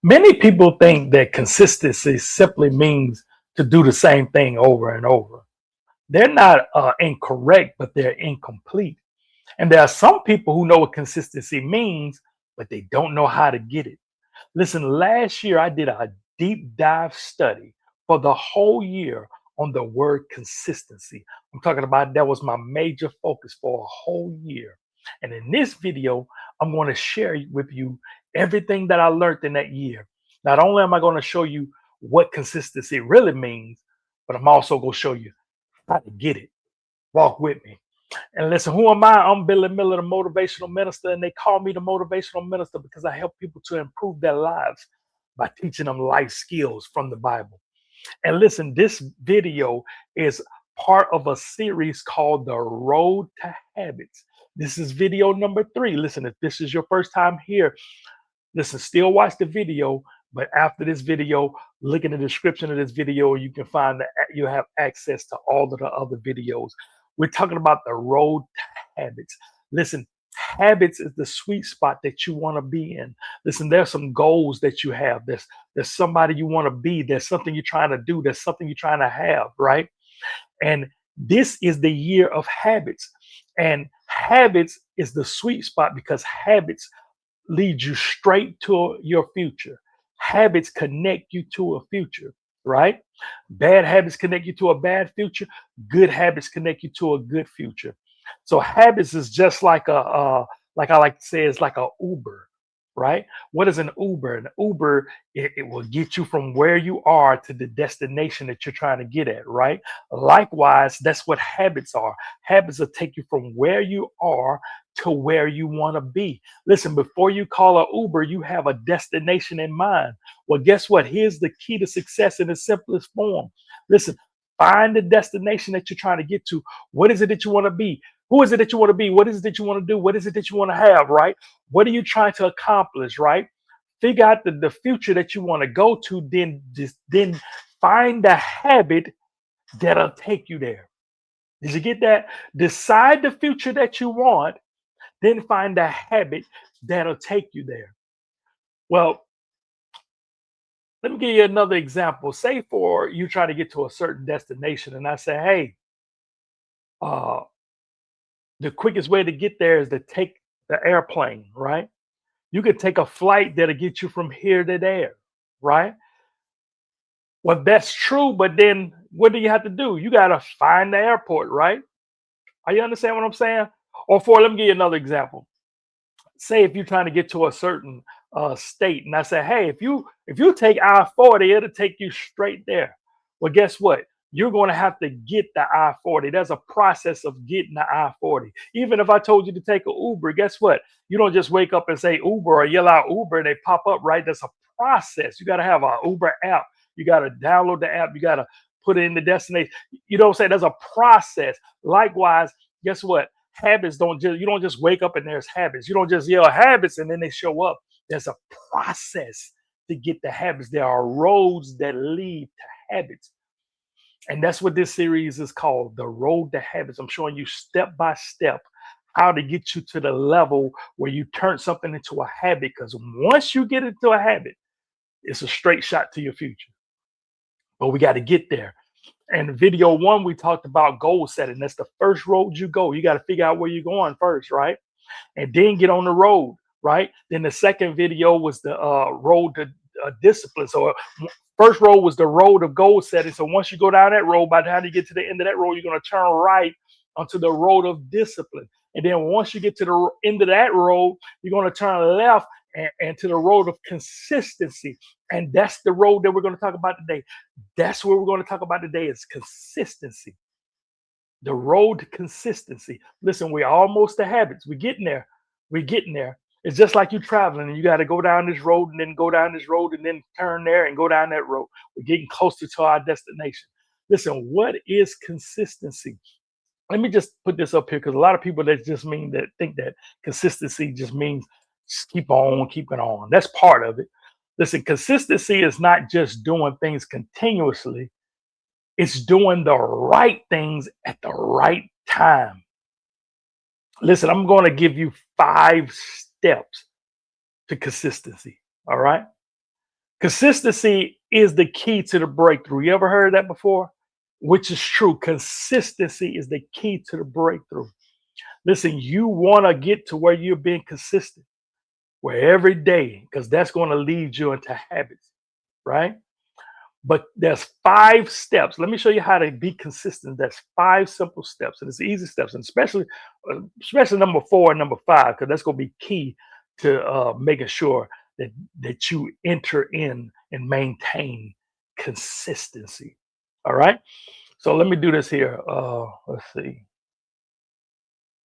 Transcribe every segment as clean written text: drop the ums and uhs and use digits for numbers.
Many people think that consistency simply means to do the same thing over and over. They're not incorrect, but they're incomplete. And there are some people who know what consistency means, but they don't know how to get it. Listen, last year I did a deep dive study for the whole year on the word consistency. I'm talking about that was my major focus for a whole year. And in this video, I'm going to share with you everything that I learned in that year. Not only am I going to show you what consistency really means, but I'm also going to show you how to get it. Walk with me. And listen, who am I? I'm Billy Miller, the motivational minister, and they call me the motivational minister because I help people to improve their lives by teaching them life skills from the Bible. And listen, this video is part of a series called The Road to Habits. This is video number 3. Listen, if this is your first time here, listen, still watch the video, but after this video, look in the description of this video. You can find that you have access to all of the other videos. We're talking about the road to habits. Listen, habits is the sweet spot that you want to be in. Listen, there's some goals that you have. There's somebody you want to be. There's something you're trying to do. There's something you're trying to have, right? And this is the year of habits. And habits is the sweet spot because habits lead you straight to your future. Habits connect you to a future, right? Bad habits connect you to a bad future. Good habits connect you to a good future. So habits is just like like I like to say, it's like a Uber, right? What is an Uber? An Uber, it will get you from where you are to the destination that you're trying to get at, right? Likewise, that's what habits are. Habits will take you from where you are to where you want to be. Listen, before you call an Uber, you have a destination in mind. Well, guess what? Here's the key to success in the simplest form. Listen, find the destination that you're trying to get to. What is it that you want to be? Who is it that you want to be? What is it that you want to do? What is it that you want to have, right? What are you trying to accomplish, right? Figure out the future that you want to go to, then find the habit that'll take you there. Did you get that? Decide the future that you want, then find a habit that'll take you there. Well, let me give you another example. Say for you try to get to a certain destination, and I say, hey, uh, the quickest way to get there is to take the airplane, right? You could take a flight that'll get you from here to there, right? Well, that's true, but then what do you have to do? You got to find the airport, right? Are you understand what I'm saying? Or for let me give you another example. Say if you're trying to get to a certain state, and I say, hey, if you take I-40, it'll take you straight there. Well, guess what? You're going to have to get the I-40. There's a process of getting the I-40. Even if I told you to take an Uber, guess what? You don't just wake up and say Uber or yell out Uber and they pop up, right? That's a process. You got to have an Uber app. You got to download the app. You got to put it in the destination. You don't say there's a process. Likewise, guess what? Habits don't just, you don't just wake up and there's habits. You don't just yell habits and then they show up. There's a process to get the habits. There are roads that lead to habits. And that's what this series is called, The Road to Habits. I'm showing you step by step how to get you to the level where you turn something into a habit. Because once you get into a habit, it's a straight shot to your future. But we got to get there. And video 1, we talked about goal setting. That's the first road you go. You got to figure out where you're going first, right? And then get on the road, right? Then the second video was the road to discipline. So first road was the road of goal setting. So once you go down that road, by the time you get to the end of that road, you're going to turn right onto the road of discipline. And then once you get to the end of that road, you're going to turn left and to the road of consistency. And that's the road that we're going to talk about today. That's what we're going to talk about today is consistency. The road to consistency. Listen, we're almost to habits. We're getting there. We're getting there. It's just like you traveling and you got to go down this road and then go down this road and then turn there and go down that road. We're getting closer to our destination. Listen, what is consistency? Let me just put this up here because a lot of people that just mean that think that consistency just means just keep on keeping on. That's part of it. Listen, consistency is not just doing things continuously. It's doing the right things at the right time. Listen, I'm going to give you 5 steps to consistency. All right. Consistency is the key to the breakthrough. You ever heard that before? Which is true. Consistency is the key to the breakthrough. Listen, you want to get to where you're being consistent, where every day, because that's going to lead you into habits, right? But there's 5 steps. Let me show you how to be consistent. There's 5 simple steps, and it's easy steps, and especially number 4 and number 5, because that's going to be key to making sure that you enter in and maintain consistency. All right. So let me do this here. Let's see.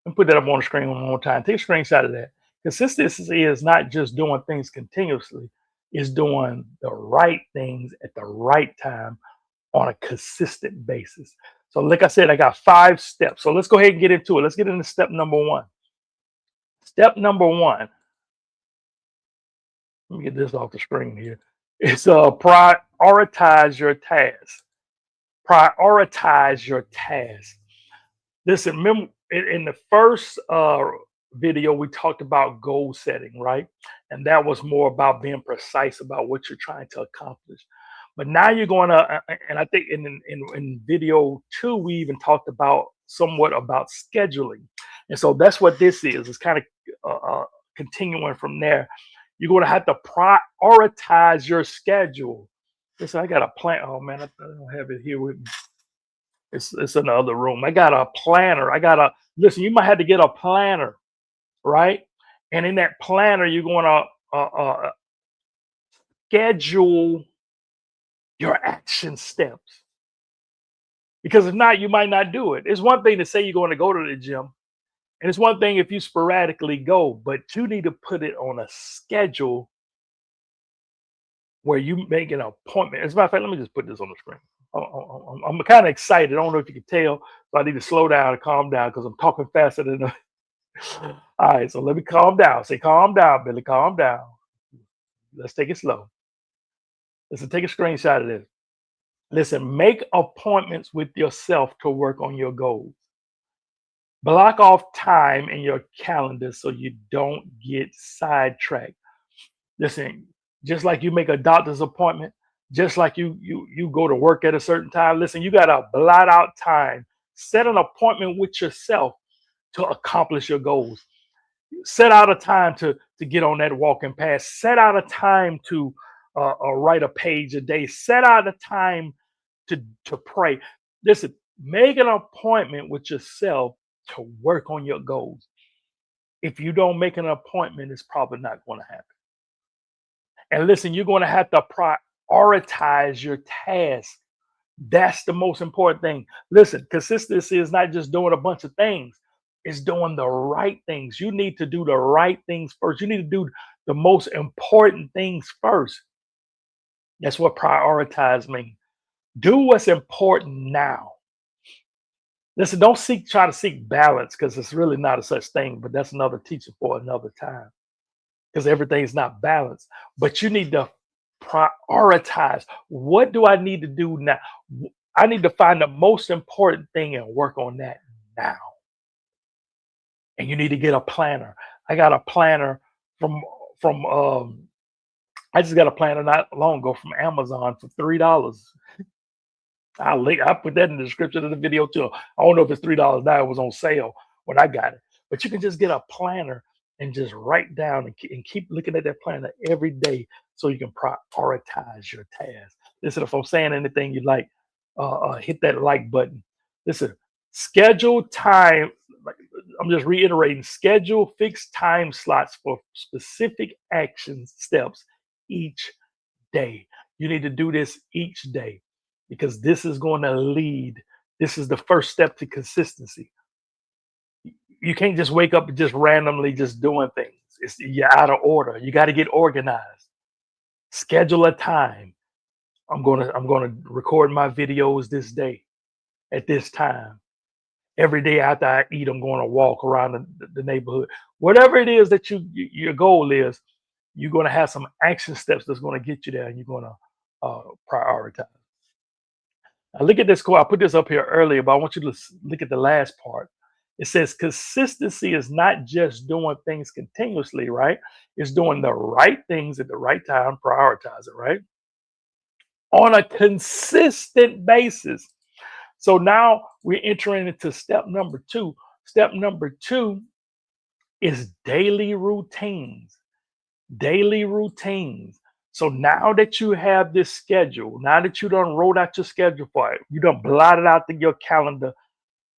And put that up on the screen one more time. Take a screenshot of that. Consistency is not just doing things continuously, it's doing the right things at the right time on a consistent basis. So, like I said, I got 5 steps. So let's go ahead and get into it. Let's get into step number 1. Step number 1. Let me get this off the screen here. It's prioritize your tasks. Prioritize your tasks. Listen, remember in the first video, we talked about goal setting, right? And that was more about being precise about what you're trying to accomplish. But now you're going to, and I think in video 2, we even talked about somewhat about scheduling. And so that's what this is. It's kind of continuing from there. You're going to have to prioritize your schedule. Listen, I got a plan. Oh man, I don't have it here with me. It's in the other room. I got a planner. Listen, you might have to get a planner, right? And in that planner, you're going to schedule your action steps. Because if not, you might not do it. It's one thing to say you're going to go to the gym, and it's one thing if you sporadically go, but you need to put it on a schedule where you make an appointment. As a matter of fact, let me just put this on the screen. I'm kind of excited. I don't know if you can tell, so I need to slow down and calm down because I'm talking faster than. All right, so let me calm down. Say, calm down, Billy. Calm down. Let's take it slow. Listen, take a screenshot of this. Listen, make appointments with yourself to work on your goals. Block off time in your calendar so you don't get sidetracked. Listen, just like you make a doctor's appointment, just like you go to work at a certain time. Listen, you got to blot out time. Set an appointment with yourself to accomplish your goals. Set out a time to get on that walking path. Set out a time to write a page a day. Set out a time to pray. Listen, make an appointment with yourself to work on your goals. If you don't make an appointment, it's probably not going to happen. And listen, you're going to have to prioritize your task. That's the most important thing. Listen, consistency is not just doing a bunch of things. It's doing the right things. You need to do the right things first. You need to do the most important things first. That's what prioritize means. Do what's important now. Listen, don't try to seek balance because it's really not a such thing, but that's another teaching for another time because everything's not balanced. But you need to prioritize. What do I need to do now? I need to find the most important thing and work on that now. And you need to get a planner. I got a planner from I just got a planner not long ago from Amazon for $3. I put that in the description of the video too. I don't know if it's $3 now. It was on sale when I got it. But you can just get a planner and just write down and keep looking at that planner every day so you can prioritize your tasks. Listen, if I'm saying anything you like, hit that like button. Listen, schedule time. I'm just reiterating, schedule fixed time slots for specific action steps each day. You need to do this each day because this is going to lead. This is the first step to consistency. You can't just wake up and just randomly just doing things. You're out of order. You got to get organized. Schedule a time. I'm gonna record my videos this day at this time. Every day after I eat, I'm going to walk around the neighborhood. Whatever it is that your goal is, you're going to have some action steps that's going to get you there, and you're going to prioritize. Now look at this quote. I put this up here earlier, but I want you to look at the last part. It says consistency is not just doing things continuously, right? It's doing the right things at the right time, prioritize it, right? On a consistent basis. So now we're entering into step number two. Step number two is daily routines. Daily routines. So now that you have this schedule, now that you done wrote out your schedule for it, you done blotted out your calendar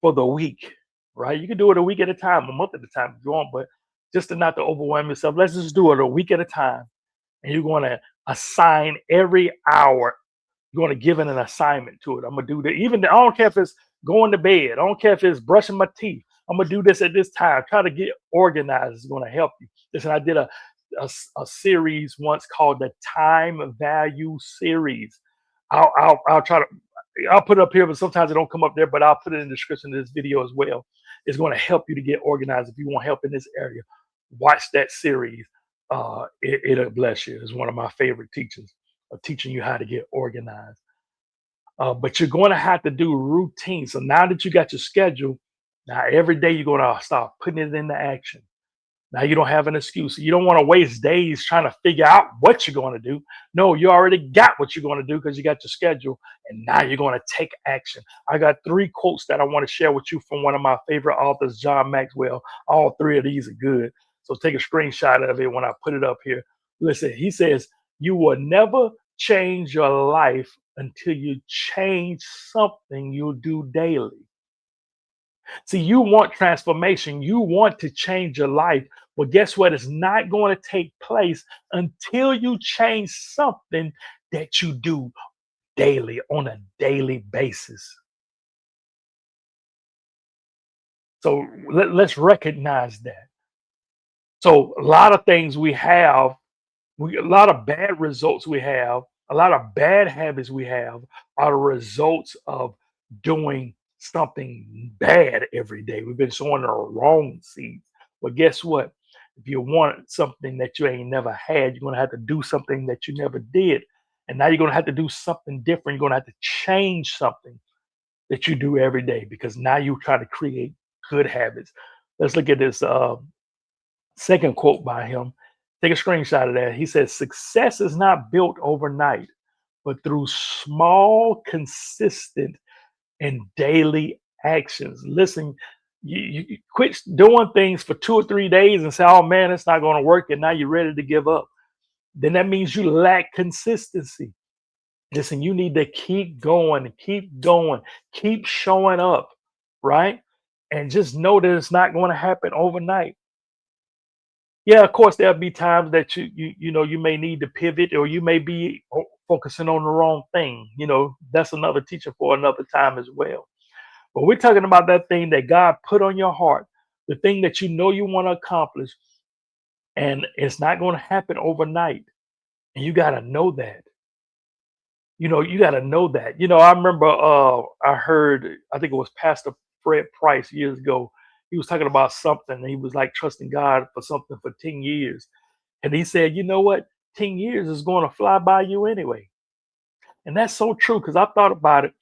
for the week, right? You can do it a week at a time, a month at a time if you want, but just to not to overwhelm yourself, let's just do it a week at a time. And you're going to assign every hour. You're going to give it an assignment to it. I'm gonna do that. Even I don't care if it's going to bed. I don't care if it's brushing my teeth. I'm gonna do this at this time. Try to get organized is going to help you. Listen, I did a series once called the Time Value Series. I'll try to I'll put it up here, but sometimes it don't come up there. But I'll put it in the description of this video as well. It's going to help you to get organized if you want help in this area. Watch that series. It'll bless you. It's one of my favorite teachings of teaching you how to get organized. But you're going to have to do routine. So now that you got your schedule, now every day you're going to start putting it into action. Now you don't have an excuse. You don't want to waste days trying to figure out what you're going to do. No, you already got what you're going to do because you got your schedule, and now you're going to take action. I got 3 quotes that I want to share with you from one of my favorite authors, John Maxwell. All 3 of these are good. So take a screenshot of it when I put it up here. Listen, he says, you will never change your life until you change something you do daily. See, you want transformation. You want to change your life. Well, guess what? It's not going to take place until you change something that you do daily, on a daily basis. So let's recognize that. So a lot of things we have, a lot of bad results we have, a lot of bad habits we have are the results of doing something bad every day. We've been sowing the wrong seeds. But guess what? If you want something that you ain't never had, you're going to have to do something that you never did. And now you're going to have to do something different. You're going to have to change something that you do every day because now you try to create good habits. Let's look at this second quote by him. Take a screenshot of that. He says, success is not built overnight, but through small, consistent, and daily actions. Listen, you quit doing things for 2 or 3 days and say, oh man, it's not going to work. And now you're ready to give up. Then that means you lack consistency. Listen, you need to keep going, keep showing up, right? And just know that it's not going to happen overnight. Yeah, of course, there'll be times that you may need to pivot, or you may be focusing on the wrong thing. That's another teaching for another time as well. But we're talking about that thing that God put on your heart, the thing that you know you want to accomplish, and it's not going to happen overnight. And you got to know that. You got to know that. I remember I heard, I think it was Pastor Fred Price years ago. He was talking about something, and he was like trusting God for something for 10 years. And he said, you know what? 10 years is going to fly by you anyway. And that's so true, because I thought about it.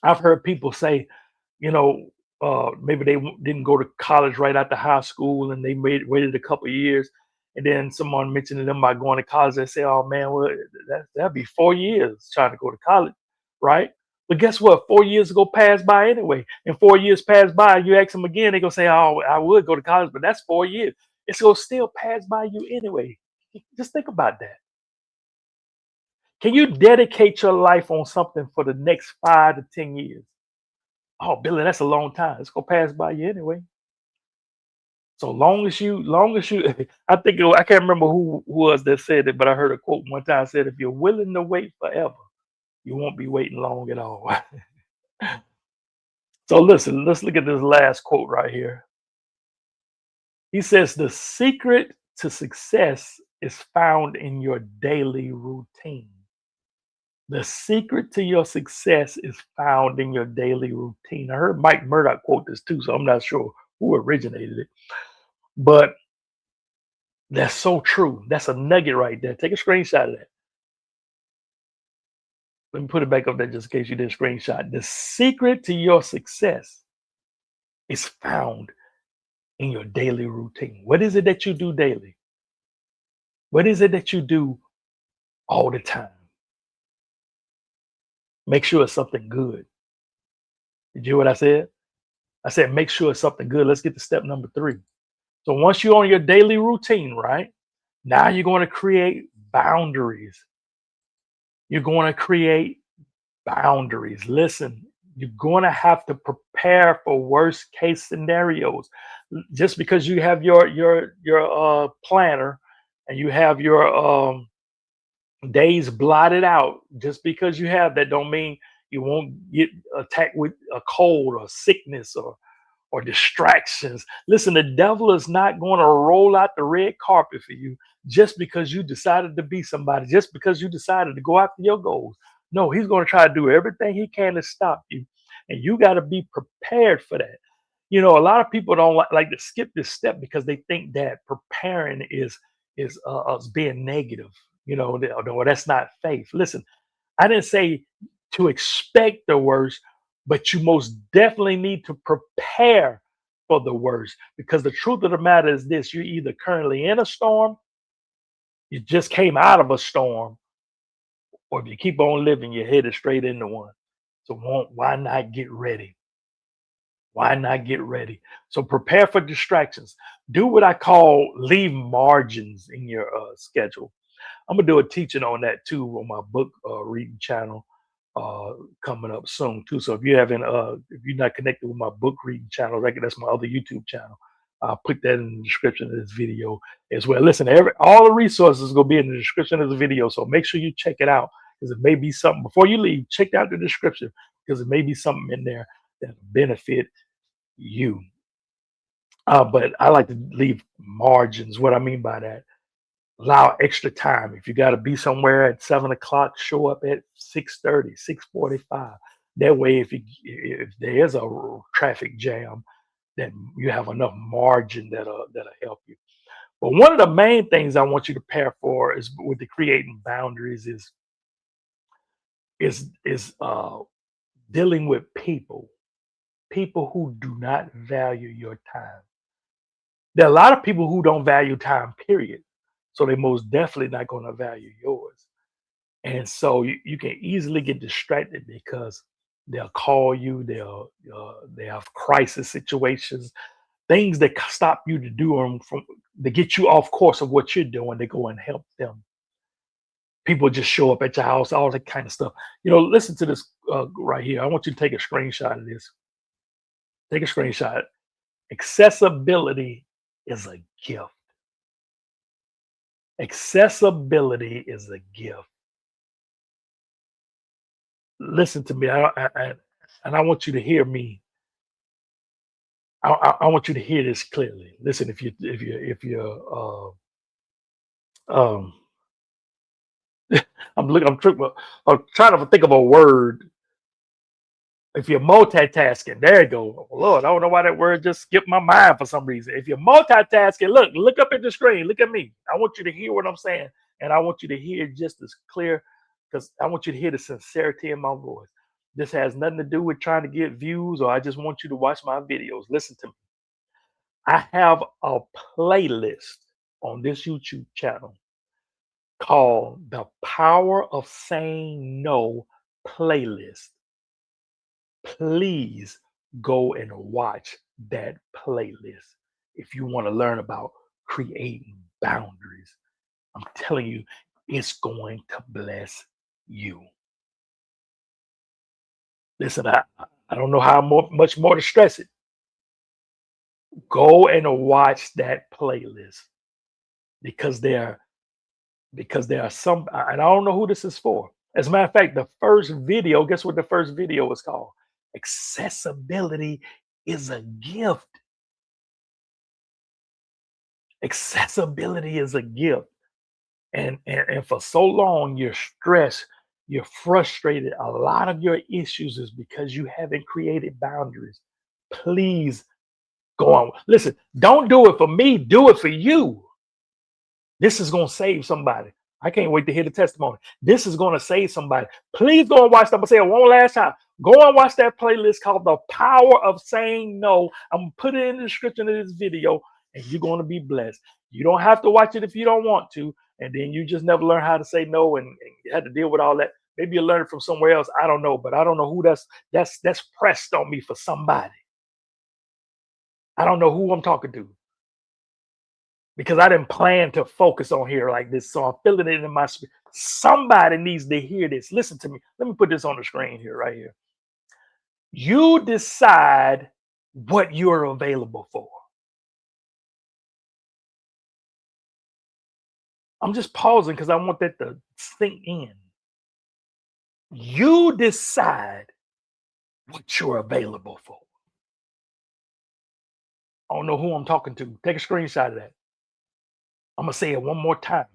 I've heard people say, you know, maybe they didn't go to college right after high school, and they waited a couple of years. And then someone mentioned to them about going to college. They say, oh man, well, that'd be 4 years trying to go to college, right? But guess what? 4 years ago passed by anyway. And 4 years passed by, you ask them again, they're going to say, oh, I would go to college, but that's 4 years. It's going to still pass by you anyway. Just think about that. Can you dedicate your life on something for the next 5 to 10 years? Oh, Billy, that's a long time. It's going to pass by you anyway. So long as you, I think I can't remember who was that said it, but I heard a quote one time said, if you're willing to wait forever, you won't be waiting long at all. So listen, let's look at this last quote right here. He says, the secret to success is found in your daily routine. The secret to your success is found in your daily routine. I heard Mike Murdoch quote this too, so I'm not sure who originated it. But that's so true. That's a nugget right there. Take a screenshot of that. Let me put it back up there just in case you didn't screenshot. The secret to your success is found in your daily routine. What is it that you do daily? What is it that you do all the time? Make sure it's something good. Did you hear what I said? I said, make sure it's something good. Let's get to step number 3. So once you're on your daily routine, right? Now you're going to create boundaries. You're going to create boundaries. Listen, you're going to have to prepare for worst case scenarios. Just because you have your planner and you have your days blotted out, just because you have that don't mean you won't get attacked with a cold or sickness or distractions. Listen, the devil is not going to roll out the red carpet for you just because you decided to be somebody, just because you decided to go after your goals. No, he's going to try to do everything he can to stop you. And you got to be prepared for that. You know, a lot of people don't like to skip this step because they think that preparing is us being negative. You know, no, that's not faith. Listen, I didn't say to expect the worst, but you most definitely need to prepare for the worst, because the truth of the matter is this: you're either currently in a storm, you just came out of a storm, or if you keep on living, you're headed straight into one. So why not get ready? Why not get ready? So prepare for distractions. Do what I call leave margins in your schedule. I'm gonna do a teaching on that too on my book reading channel uh coming up soon too. So if you're not connected with my book reading channel, like that's my other YouTube channel. I'll put that in the description of this video as well. Listen, all the resources gonna be in the description of the video. So make sure you check it out, because it may be something before you leave. Check out the description, because it may be something in there that benefit you. But I like to leave margins. What I mean by that, allow extra time. If you got to be somewhere at 7 o'clock, show up at 6:30, 6:45. That way, if there is a traffic jam, then you have enough margin that'll help you. But one of the main things I want you to prepare for is with the creating boundaries is dealing with people who do not value your time. There are a lot of people who don't value time, period. So they most definitely not going to value yours. And so you can easily get distracted because they'll call you, they have crisis situations, things that stop you to do them from to get you off course of what you're doing. They go and help them. People just show up at your house, all that kind of stuff. You know, listen to this right here. I want you to take a screenshot of this. Take a screenshot. Accessibility is a gift. Accessibility is a gift. Listen to me, and I want you to hear me. I want you to hear this clearly. Listen, um, I'm trying to think of a word. If you're multitasking, there you go. Oh, Lord, I don't know why that word just skipped my mind for some reason. If you're multitasking, look up at the screen. Look at me. I want you to hear what I'm saying, and I want you to hear just as clear, because I want you to hear the sincerity in my voice. This has nothing to do with trying to get views, or I just want you to watch my videos. Listen to me. I have a playlist on this YouTube channel called The Power of Saying No Playlist. Please go and watch that playlist if you want to learn about creating boundaries. I'm telling you, it's going to bless you. Listen, I don't know how much more to stress it. Go and watch that playlist, because there are some, and I don't know who this is for. As a matter of fact, the first video, guess what the first video was called? Accessibility is a gift. Accessibility is a gift. And for so long, you're stressed, you're frustrated. A lot of your issues is because you haven't created boundaries. Please go on. Listen, don't do it for me, do it for you. This is going to save somebody. I can't wait to hear the testimony. This is going to save somebody. Please go and watch that. I'm going to say it one last time. Go and watch that playlist called The Power of Saying No. I'm going to put it in the description of this video, and you're going to be blessed. You don't have to watch it if you don't want to, and then you just never learn how to say no, and you had to deal with all that. Maybe you learn it from somewhere else. I don't know, but I don't know who that's pressed on me for somebody. I don't know who I'm talking to, because I didn't plan to focus on here like this. So I'm feeling it in my spirit. Somebody needs to hear this. Listen to me. Let me put this on the screen here, right here. You decide what you're available for. I'm just pausing because I want that to sink in. You decide what you're available for. I don't know who I'm talking to. Take a screenshot of that. I'm going to say it one more time.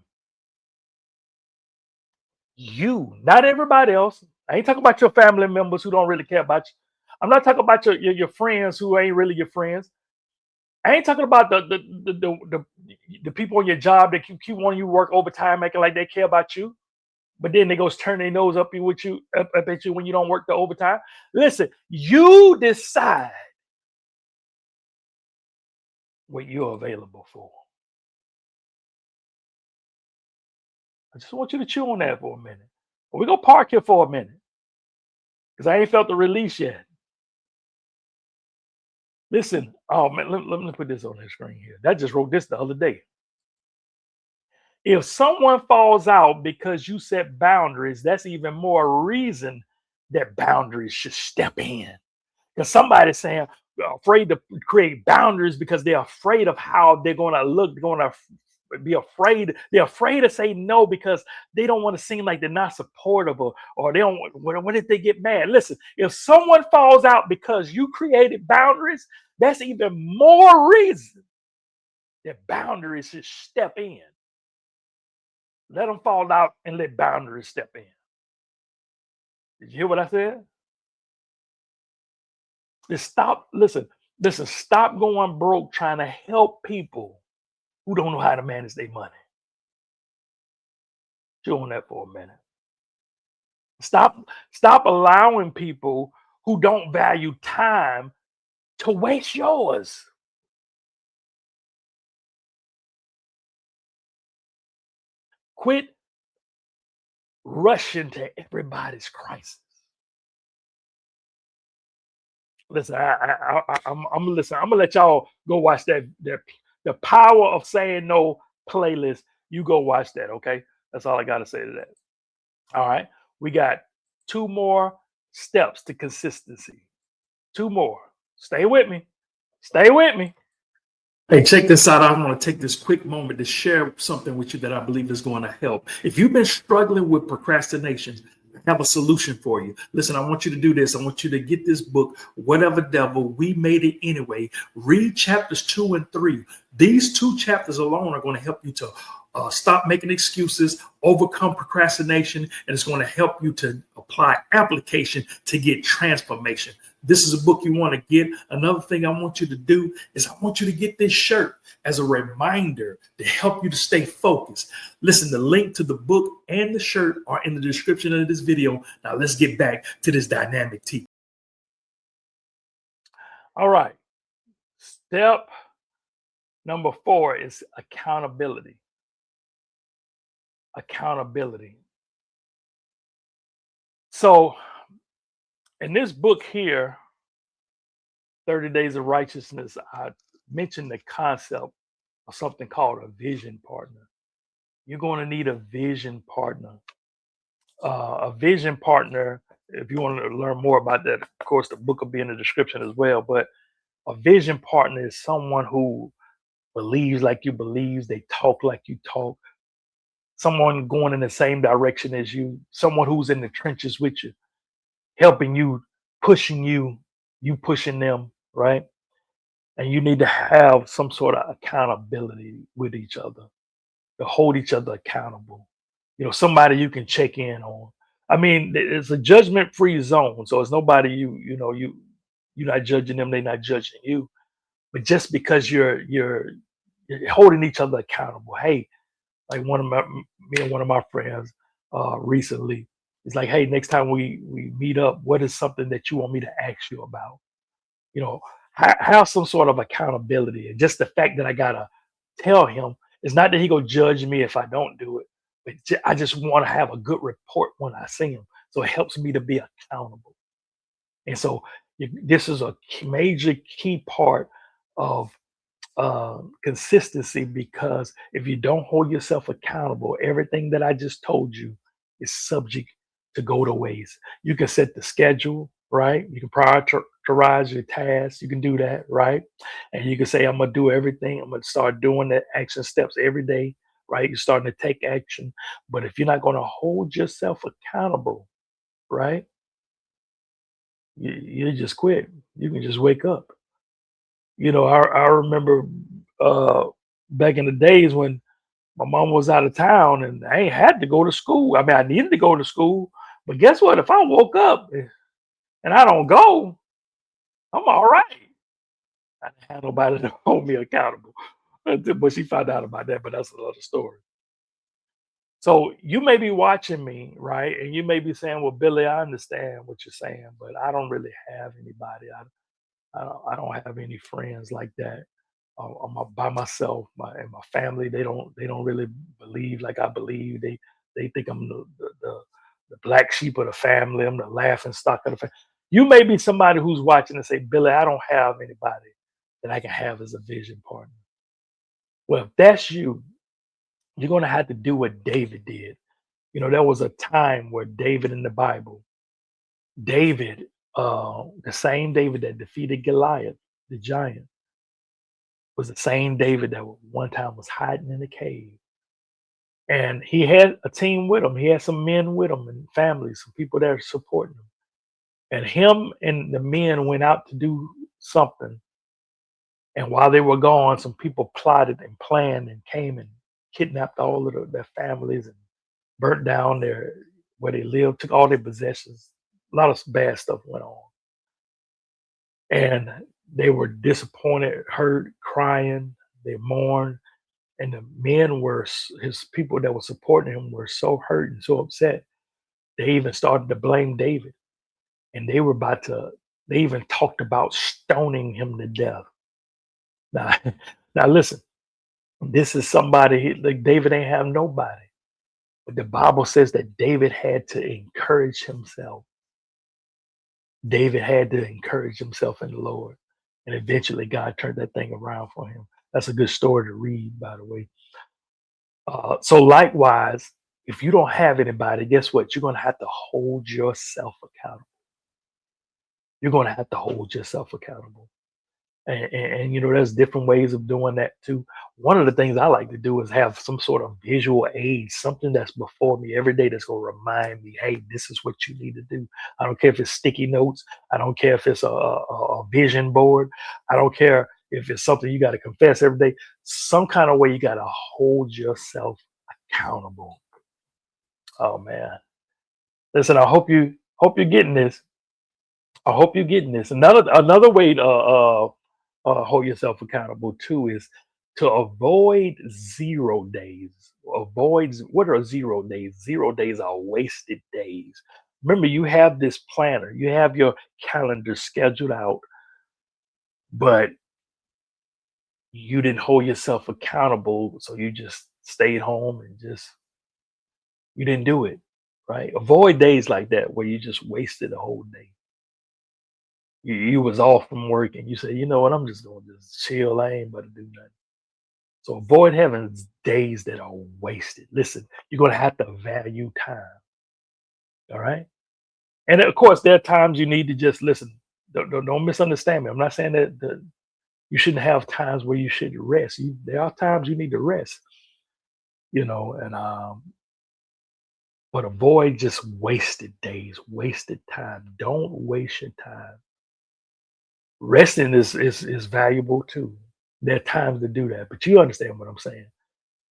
You, not everybody else. I ain't talking about your family members who don't really care about you. I'm not talking about your friends who ain't really your friends. I ain't talking about the people on your job that keep wanting you to work overtime, making like they care about you, but then they go turn their nose up at you when you don't work the overtime. Listen, you decide what you're available for. I just want you to chew on that for a minute. We're gonna park here for a minute because I ain't felt the release yet. Listen, oh man, let me put this on the screen here. That just wrote this the other day. If someone falls out because you set boundaries, that's even more reason that boundaries should step in. Because somebody's saying afraid to create boundaries because they're afraid of how they're going to look. They're going to be afraid. They're afraid to say no because they don't want to seem like they're not supportive, or they don't. What if they get mad? Listen, if someone falls out because you created boundaries, that's even more reason that boundaries should step in. Let them fall out and let boundaries step in. Did you hear what I said? Just listen, stop going broke trying to help people who don't know how to manage their money. Chew on that for a minute. Stop allowing people who don't value time to waste yours. Quit rushing to everybody's crisis. Listen, I'm listen. I'm gonna let y'all go watch that the Power of Saying No playlist. You go watch that, okay? That's all I gotta say to that. All right, we got 2 more steps to consistency. 2 more. Stay with me. Stay with me. Hey, check this out. I want to take this quick moment to share something with you that I believe is going to help. If you've been struggling with procrastination, I have a solution for you. Listen, I want you to do this. I want you to get this book, Whatever Devil, We Made It Anyway. Read chapters 2 and 3. These 2 chapters alone are going to help you to stop making excuses, overcome procrastination, and it's going to help you to apply application to get transformation. This is a book you want to get. Another thing I want you to do is I want you to get this shirt as a reminder to help you to stay focused. Listen, the link to the book and the shirt are in the description of this video. Now let's get back to this dynamic teaching. All right. Step number 4 is accountability. Accountability. So in this book here, 30 Days of Righteousness, I mentioned the concept of something called a vision partner. You're going to need a vision partner. A vision partner, if you want to learn more about that, of course, the book will be in the description as well. But a vision partner is someone who believes like you believe, they talk like you talk, someone going in the same direction as you, someone who's in the trenches with you, helping you, pushing you, you pushing them, right? And you need to have some sort of accountability with each other to hold each other accountable. You know, somebody you can check in on. I mean, it's a judgment-free zone, so it's nobody you're not judging them, they're not judging you. But just because you're holding each other accountable, hey, Like me and one of my friends recently, it's like, hey, next time we meet up, what is something that you want me to ask you about? You know, have some sort of accountability. And just the fact that I gotta tell him, it's not that he go judge me if I don't do it, but I just want to have a good report when I see him. So it helps me to be accountable. And so this is a major key part of consistency, because if you don't hold yourself accountable, everything that I just told you is subject to go to waste. You can set the schedule, right? You can prioritize your tasks. You can do that, right? And you can say, I'm going to do everything. I'm going to start doing the action steps every day, right? You're starting to take action. But if you're not going to hold yourself accountable, right? You just quit. You can just wake up. I remember uh, back in the days when my mom was out of town and I ain't had to go to school. I mean, I needed to go to school, but guess what? If I woke up and I don't go, I'm all right. I didn't have nobody to hold me accountable. But she found out about that, but that's another story. So you may be watching me, right? And you may be saying, well, Billy, I understand what you're saying, but I don't really have anybody. I don't have any friends like that. I'm by myself. And my family, they don't really believe like I believe. They think I'm the black sheep of the family. I'm the laughing stock of the family. You may be somebody who's watching and say, Billy, I don't have anybody that I can have as a vision partner. Well, if that's you, you're gonna have to do what David did. There was a time where David in the Bible, David, the same David that defeated Goliath, the giant, was the same David that one time was hiding in a cave. And he had a team with him. He had some men with him and families, some people that are supporting him. And him and the men went out to do something. And while they were gone, some people plotted and planned and came and kidnapped all of their families and burnt down where they lived, took all their possessions. A lot of bad stuff went on. And they were disappointed, hurt, crying. They mourned. And the men his people that were supporting him were so hurt and so upset. They even started to blame David. And they even talked about stoning him to death. Now, now listen, this is somebody, like David ain't have nobody. But the Bible says that David had to encourage himself. David had to encourage himself in the Lord. And eventually God turned that thing around for him. That's a good story to read, by the way. So likewise, if you don't have anybody, guess what? You're going to have to hold yourself accountable. You're going to have to hold yourself accountable. And there's different ways of doing that too. One of the things I like to do is have some sort of visual aid, something that's before me every day that's going to remind me, hey, this is what you need to do. I don't care if it's sticky notes. I don't care if it's a vision board. I don't care if it's something you got to confess every day. Some kind of way you got to hold yourself accountable. Oh man, listen. I hope you're getting this. I hope you're getting this. Another way to hold yourself accountable too is to avoid 0 days. What are 0 days? 0 days are wasted days. Remember, you have this planner, you have your calendar scheduled out, but you didn't hold yourself accountable, so you just stayed home and you didn't do it. Right? Avoid days like that where you just wasted a whole day. You was off from work and you say, you know what, I'm just gonna just chill. I ain't about to do nothing. So avoid having days that are wasted. Listen, you're gonna have to value time. All right. And of course, there are times you need to just listen. Don't misunderstand me. I'm not saying that you shouldn't have times where you should rest. There are times you need to rest, and but avoid just wasted days, wasted time. Don't waste your time. Resting is valuable too. There are times to do that, but you understand what I'm saying.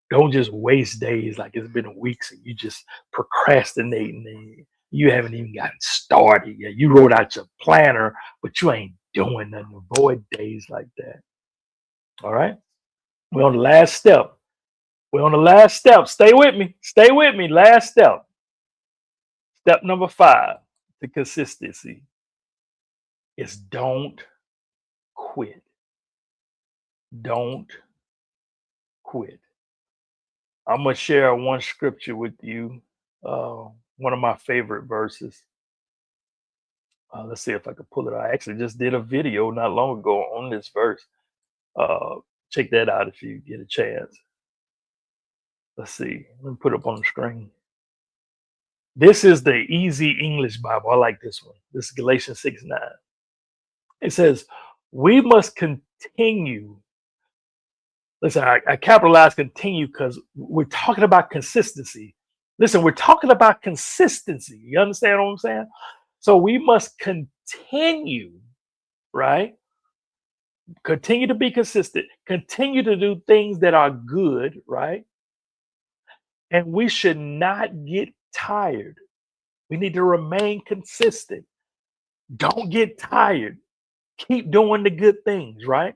Don't just waste days like it's been weeks and you just procrastinating and you haven't even gotten started yet. You wrote out your planner, but you ain't doing nothing. Avoid days like that. All right. Well, the last step We're on the last step. Stay with me. Stay with me. Last step. Step number 5 to consistency is don't quit. Don't quit. I'm going to share one scripture with you. One of my favorite verses. Let's see if I can pull it out. I actually just did a video not long ago on this verse. Uh, check that out if you get a chance. Let's see. Let me put it up on the screen. This is the Easy English Bible. I like this one. This is Galatians 6:9. It says, we must continue. Listen, I capitalize continue because we're talking about consistency. Listen, we're talking about consistency. You understand what I'm saying? So we must continue, right? Continue to be consistent, continue to do things that are good, right? And we should not get tired. We need to remain consistent. Don't get tired. Keep doing the good things, right?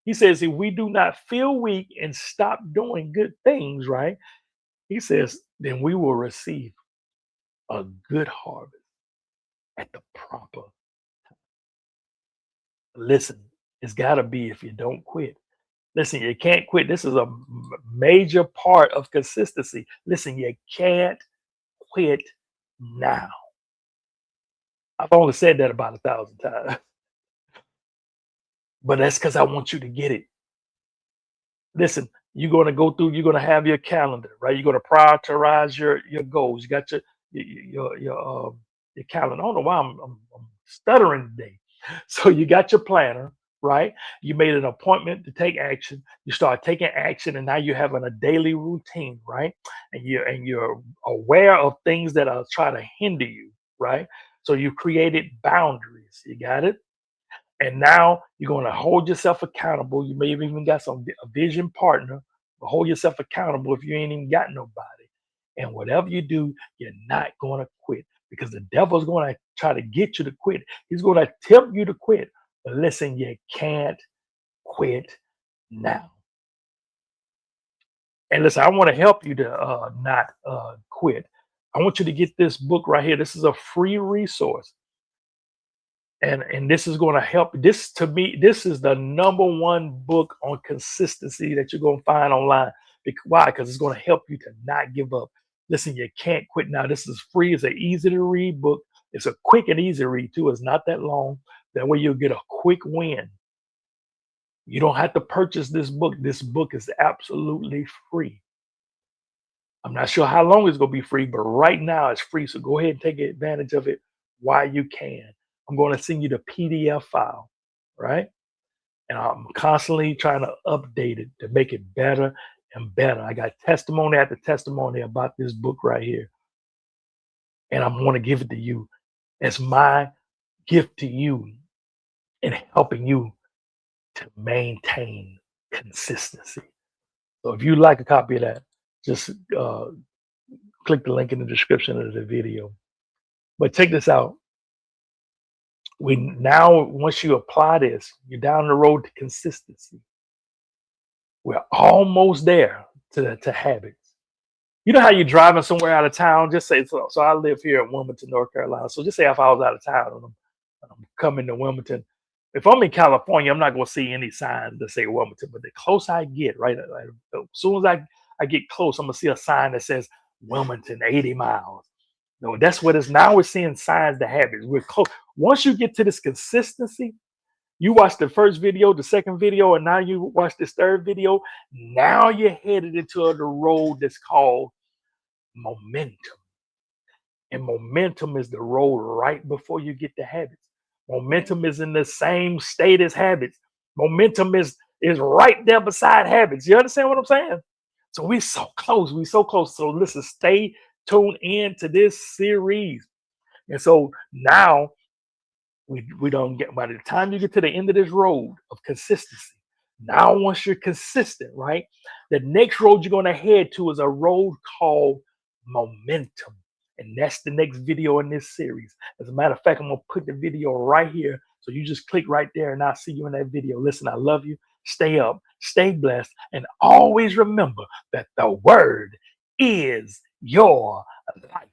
He says, if we do not feel weak and stop doing good things, right? He says, then we will receive a good harvest at the proper. Listen, it's got to be if you don't quit. Listen, you can't quit. This is a major part of consistency. Listen, you can't quit now. I've only said that about 1,000 times, but that's because I want you to get it. Listen, you're going to go through, you're going to have your calendar, right? You're going to prioritize your goals. You got your calendar. I don't know why I'm stuttering today. So you got your planner, right? You made an appointment to take action. You start taking action, and now you're having a daily routine, right? And you're aware of things that are trying to hinder you, right? So you created boundaries. You got it? And now you're going to hold yourself accountable. You may have even got a vision partner, but hold yourself accountable if you ain't even got nobody. And whatever you do, you're not going to quit because the devil's going to try to get you to quit. He's going to tempt you to quit. But listen, you can't quit now. And listen, I want to help you to not quit. I want you to get this book right here. This is a free resource. And this is going to help. This, to me, this is the number one book on consistency that you're going to find online. Why? Because it's going to help you to not give up. Listen, you can't quit now. This is free. It's an easy to read book. It's a quick and easy read too. It's not that long. That way you'll get a quick win. You don't have to purchase this book. This book is absolutely free. I'm not sure how long it's going to be free, but right now it's free. So go ahead and take advantage of it while you can. I'm going to send you the PDF file, right? And I'm constantly trying to update it to make it better and better. I got testimony after testimony about this book right here. And I'm going to give it to you as my gift to you in helping you to maintain consistency. So if you'd like a copy of that, just click the link in the description of the video. But check this out. We now, once you apply this, you're down the road to consistency. We're almost there to habits. You know how you're driving somewhere out of town? Just say so. So I live here in Wilmington, North Carolina. So just say if I was out of town and I'm coming to Wilmington. If I'm in California, I'm not going to see any signs that say Wilmington. But the closer I get, right, as soon as I get close, I'm gonna see a sign that says Wilmington 80 miles. No, that's what it's now. We're seeing signs to habits. We're close. Once you get to this consistency, you watch the first video, the second video, and now you watch this third video. Now you're headed into the road that's called momentum. And momentum is the road right before you get to habits. Momentum is in the same state as habits. Momentum is right there beside habits. You understand what I'm saying? So we're so close. We're so close. So listen, stay tuned in to this series. And so now we don't get, by the time you get to the end of this road of consistency, now once you're consistent, right, the next road you're going to head to is a road called momentum. And that's the next video in this series. As a matter of fact, I'm going to put the video right here. So you just click right there and I'll see you in that video. Listen, I love you. stay up, stay blessed, and always remember that the word is your life.